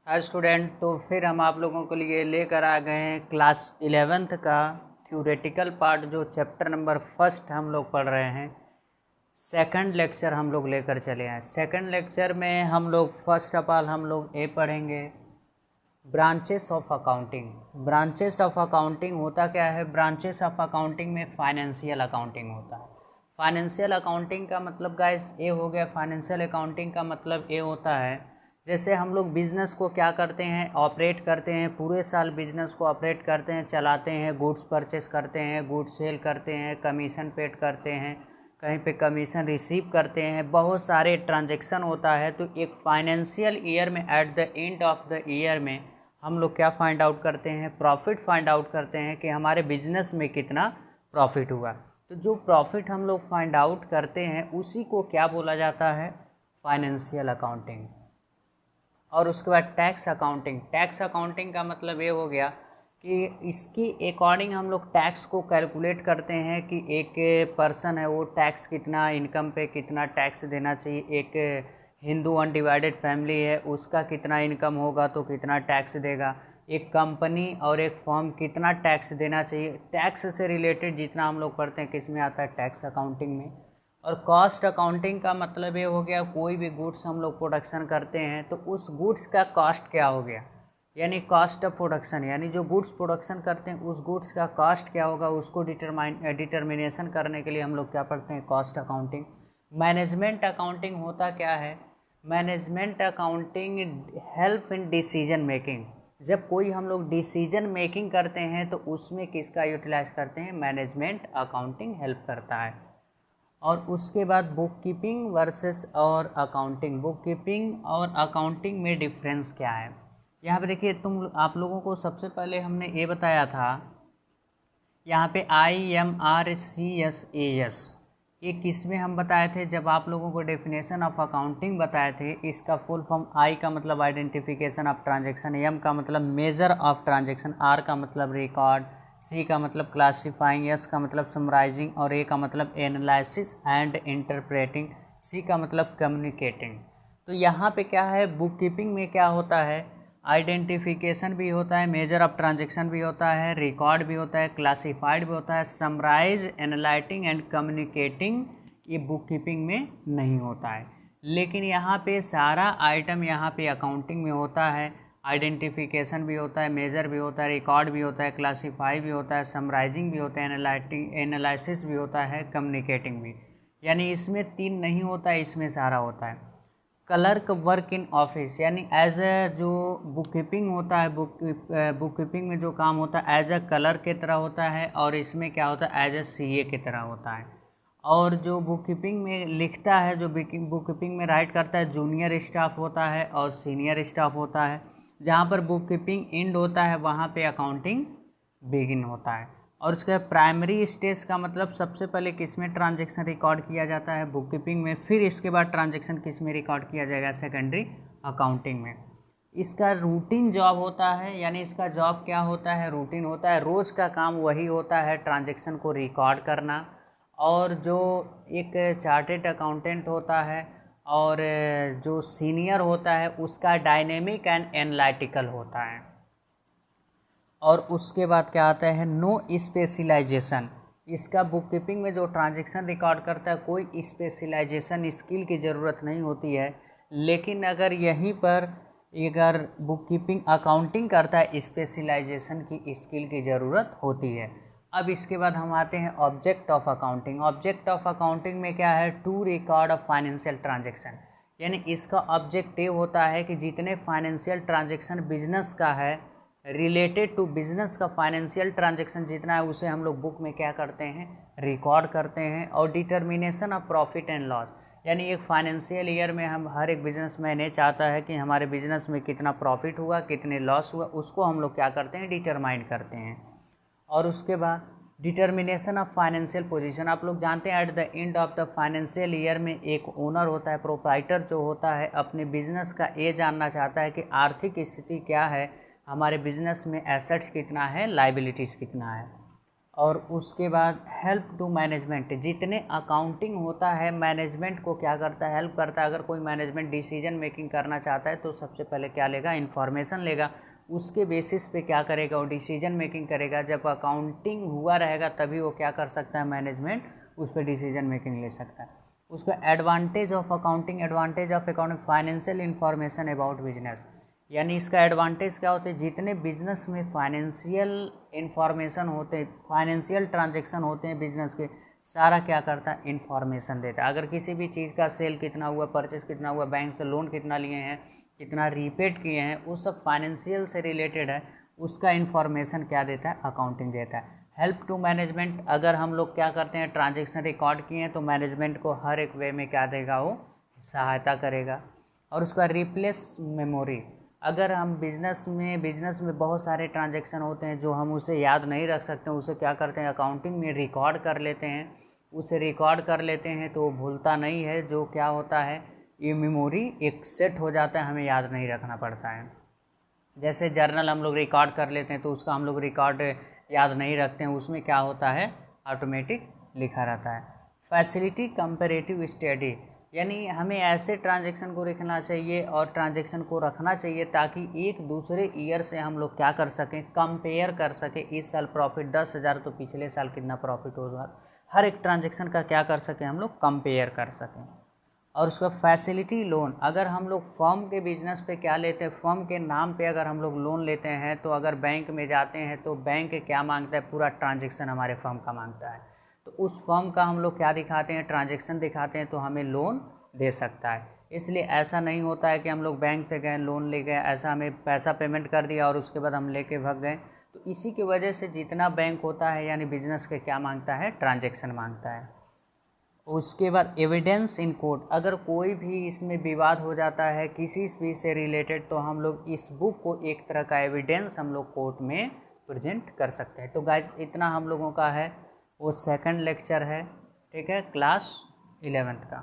Hi student, तो फिर हम आप लोगों के लिए लेकर आ गए हैं क्लास 11th का थ्योरेटिकल पार्ट। जो चैप्टर नंबर फर्स्ट हम लोग पढ़ रहे हैं, सेकंड लेक्चर हम लोग लेकर चले आए। सेकंड लेक्चर में हम लोग फर्स्ट ऑफ ऑल हम लोग पढ़ेंगे branches of accounting. Branches of accounting होता क्या है? ब्रांचेस ऑफ अकाउंटिंग में फाइनेंशियल अकाउंटिंग होता है। फाइनेंशियल अकाउंटिंग का मतलब गाइस ये हो गया। फाइनेंशियल अकाउंटिंग का मतलब ये होता है, जैसे हम लोग बिज़नेस को क्या करते हैं, ऑपरेट करते हैं, पूरे साल बिज़नेस को ऑपरेट करते हैं, चलाते हैं, गुड्स परचेस करते हैं, गुड्स सेल करते हैं, कमीशन पेड करते हैं, कहीं पे कमीशन रिसीव करते हैं, बहुत सारे ट्रांजैक्शन होता है। तो एक फाइनेंशियल ईयर में at the end of the year में हम लोग क्या फाइंड आउट करते हैं? प्रॉफिट फाइंड आउट करते हैं कि हमारे बिजनेस में कितना प्रॉफिट हुआ। तो जो प्रॉफिट हम लोग फाइंड आउट करते हैं उसी को क्या बोला जाता है? Financial accounting. और उसके बाद टैक्स अकाउंटिंग। टैक्स अकाउंटिंग का मतलब ये हो गया कि इसकी अकॉर्डिंग हम लोग टैक्स को कैलकुलेट करते हैं कि एक पर्सन है वो टैक्स कितना, इनकम पे कितना टैक्स देना चाहिए। एक हिंदू अनडिवाइडेड फैमिली है, उसका कितना इनकम होगा तो कितना टैक्स देगा। एक कंपनी और एक फर्म कितना टैक्स देना चाहिए। टैक्स से रिलेटेड जितना हम लोग पढ़ते हैं किस में आता है? टैक्स अकाउंटिंग में। और कॉस्ट अकाउंटिंग का मतलब ये हो गया, कोई भी गुड्स हम लोग प्रोडक्शन करते हैं तो उस गुड्स का कॉस्ट क्या हो गया, यानी कॉस्ट ऑफ प्रोडक्शन। यानी जो गुड्स प्रोडक्शन करते हैं उस गुड्स का कॉस्ट क्या होगा, उसको डिटर्मिनेशन करने के लिए हम लोग क्या पढ़ते हैं? Cost accounting. मैनेजमेंट अकाउंटिंग होता क्या है? Management accounting help in decision making. जब कोई हम लोग डिसीजन मेकिंग करते हैं तो उसमें किसका यूटिलाइज करते हैं? मैनेजमेंट अकाउंटिंग हेल्प करता है। और उसके बाद बुक कीपिंग वर्सेस और अकाउंटिंग। बुक कीपिंग और अकाउंटिंग में डिफरेंस क्या है? यहाँ पे देखिए, आप लोगों को सबसे पहले हमने ये बताया था, यहाँ पे IMRCSAS, ये किस में हम बताए थे? जब आप लोगों को डेफिनेशन ऑफ अकाउंटिंग बताए थे। इसका फुल फॉर्म, आई का मतलब आइडेंटिफिकेशन ऑफ ट्रांजैक्शन, एम का मतलब मेजर ऑफ ट्रांजैक्शन, आर का मतलब रिकॉर्ड, सी का मतलब क्लासिफाइंग, एस का मतलब समराइजिंग और ए का मतलब एनालिसिस एंड इंटरप्रेटिंग, सी का मतलब कम्युनिकेटिंग। तो यहाँ पे क्या है? बुक कीपिंग में क्या होता है? आइडेंटिफिकेशन भी होता है, मेजर ऑफ ट्रांजैक्शन भी होता है, रिकॉर्ड भी होता है, क्लासिफाइड भी होता है, समराइज, एनालाइटिंग एंड कम्युनिकेटिंग ये बुक कीपिंग में नहीं होता है। लेकिन यहाँ पे सारा आइटम यहाँ पे अकाउंटिंग में होता है। आइडेंटिफिकेशन भी होता है, मेजर भी होता है, रिकॉर्ड भी होता है, क्लासीफाई भी होता है, समराइजिंग भी होता है, एनालिसिस भी होता है, कम्युनिकेटिंग भी। यानी इसमें तीन नहीं होता है, इसमें सारा होता है। क्लर्क वर्क इन ऑफिस, यानी एज ए जो बुक कीपिंग होता है, बुक कीपिंग में जो काम होता है एज ए क्लर्क की तरह होता है, और इसमें क्या होता है? एज ए CA की तरह होता है। और जो बुक कीपिंग में लिखता है, जो बुक कीपिंग में राइट करता है, जूनियर स्टाफ होता है और सीनियर स्टाफ होता है। जहाँ पर बुक कीपिंग एंड होता है वहाँ पे अकाउंटिंग बिगिन होता है। और उसके प्राइमरी स्टेज का मतलब सबसे पहले किस में ट्रांजैक्शन रिकॉर्ड किया जाता है? बुक कीपिंग में। फिर इसके बाद ट्रांजैक्शन किस में रिकॉर्ड किया जाएगा? सेकेंडरी अकाउंटिंग में। इसका रूटीन जॉब होता है, यानी इसका जॉब क्या होता है? रूटीन होता है, रोज़ का काम वही होता है, ट्रांजैक्शन को रिकॉर्ड करना। और जो एक चार्टेड अकाउंटेंट होता है और जो सीनियर होता है उसका डायनेमिक एंड एनालिटिकल होता है। और उसके बाद क्या आता है? No specialization. इसका बुक कीपिंग में जो ट्रांजैक्शन रिकॉर्ड करता है कोई स्पेशलाइजेशन स्किल की ज़रूरत नहीं होती है। लेकिन अगर यहीं पर अगर बुक कीपिंग अकाउंटिंग करता है, स्पेशलाइजेशन की स्किल की ज़रूरत होती है। अब इसके बाद हम आते हैं object of accounting. Object of accounting में क्या है? To record of financial transaction. यानी इसका ऑब्जेक्टिव होता है कि जितने फाइनेंशियल ट्रांजैक्शन बिजनेस का है, रिलेटेड टू बिजनेस का फाइनेंशियल ट्रांजैक्शन जितना है उसे हम लोग बुक में क्या करते हैं? रिकॉर्ड करते हैं। और determination of profit and loss, यानी एक फाइनेंशियल ईयर में हम हर एक बिजनेसमैन ये चाहता है कि हमारे बिजनेस में कितना प्रॉफिट हुआ, कितने लॉस हुआ, उसको हम लोग क्या करते हैं? डिटरमाइन करते हैं। और उसके बाद डिटर्मिनेशन ऑफ फाइनेंशियल पोजीशन। आप लोग जानते हैं at the end of the financial year में एक ओनर होता है, प्रोप्राइटर जो होता है, अपने बिजनेस का ये जानना चाहता है कि आर्थिक स्थिति क्या है, हमारे बिजनेस में एसेट्स कितना है, लाइबिलिटीज़ कितना है। और उसके बाद हेल्प टू मैनेजमेंट, जितने अकाउंटिंग होता है मैनेजमेंट को क्या करता है, हेल्प करता है। अगर कोई मैनेजमेंट डिसीजन मेकिंग करना चाहता है तो सबसे पहले क्या लेगा, इन्फॉर्मेशन लेगा, उसके बेसिस पे क्या करेगा, वो डिसीजन मेकिंग करेगा। जब अकाउंटिंग हुआ रहेगा तभी वो क्या कर सकता है, मैनेजमेंट उस पर डिसीजन मेकिंग ले सकता है। उसका advantage of accounting, advantage of accounting financial information about business, यानी इसका एडवांटेज क्या होते हैं, जितने बिजनेस में फाइनेंशियल इंफॉर्मेशन होते हैं, फाइनेंशियल ट्रांजैक्शन होते हैं बिजनेस के, सारा क्या करता है, इंफॉर्मेशन देता है। अगर किसी भी चीज़ का सेल कितना हुआ, परचेस कितना हुआ, बैंक से लोन कितना लिए हैं, कितना रीपेड किए हैं, वो सब फाइनेंशियल से रिलेटेड है, उसका इन्फॉर्मेशन क्या देता है, अकाउंटिंग देता है। हेल्प टू मैनेजमेंट, अगर हम लोग क्या करते हैं, ट्रांजेक्शन रिकॉर्ड किए हैं तो मैनेजमेंट को हर एक वे में क्या देगा, वो सहायता करेगा। और उसका रिप्लेस मेमोरी, अगर हम बिजनेस में बहुत सारे ट्रांजैक्शन होते हैं जो हम उसे याद नहीं रख सकते, उसे क्या करते हैं, अकाउंटिंग में रिकॉर्ड कर लेते हैं, उसे रिकॉर्ड कर लेते हैं तो वो भूलता नहीं है। जो क्या होता है, ये मेमोरी एक सेट हो जाता है, हमें याद नहीं रखना पड़ता है। जैसे जर्नल हम लोग रिकॉर्ड कर लेते हैं तो उसका हम लोग रिकॉर्ड याद नहीं रखते हैं, उसमें क्या होता है, ऑटोमेटिक लिखा रहता है। फैसिलिटी कंपैरेटिव स्टडी, यानी हमें ऐसे ट्रांजैक्शन को रखना चाहिए और ट्रांजैक्शन को रखना चाहिए ताकि एक दूसरे ईयर से हम लोग क्या कर सकें, कंपेयर कर सकें। इस साल प्रॉफिट 10,000 तो पिछले साल कितना प्रॉफिट होगा, हर एक ट्रांजैक्शन का क्या कर सकें, हम लोग कंपेयर कर सकें। और उसका फैसिलिटी लोन, अगर हम लोग फर्म के बिजनेस पे क्या लेते हैं, फर्म के नाम पे अगर हम लोग लोन लेते हैं तो अगर बैंक में जाते हैं तो बैंक क्या मांगता है, पूरा ट्रांजैक्शन हमारे फर्म का मांगता है, तो उस फर्म का हम लोग क्या दिखाते हैं, ट्रांजैक्शन दिखाते हैं तो हमें लोन दे सकता है। इसलिए ऐसा नहीं होता है कि हम लोग बैंक से गए, लोन ले गए, ऐसा हमें पैसा पेमेंट कर दिया और उसके बाद हम लेके भाग गए। तो इसी की वजह से जितना बैंक होता है यानी बिजनेस के क्या मांगता है, ट्रांजैक्शन मांगता है। उसके बाद एविडेंस इन कोर्ट, अगर कोई भी इसमें विवाद हो जाता है किसी भी से रिलेटेड तो हम लोग इस बुक को एक तरह का एविडेंस हम लोग कोर्ट में प्रेजेंट कर सकते हैं। तो गाइज इतना हम लोगों का है, वो सेकंड लेक्चर है, ठीक है, क्लास 11th का।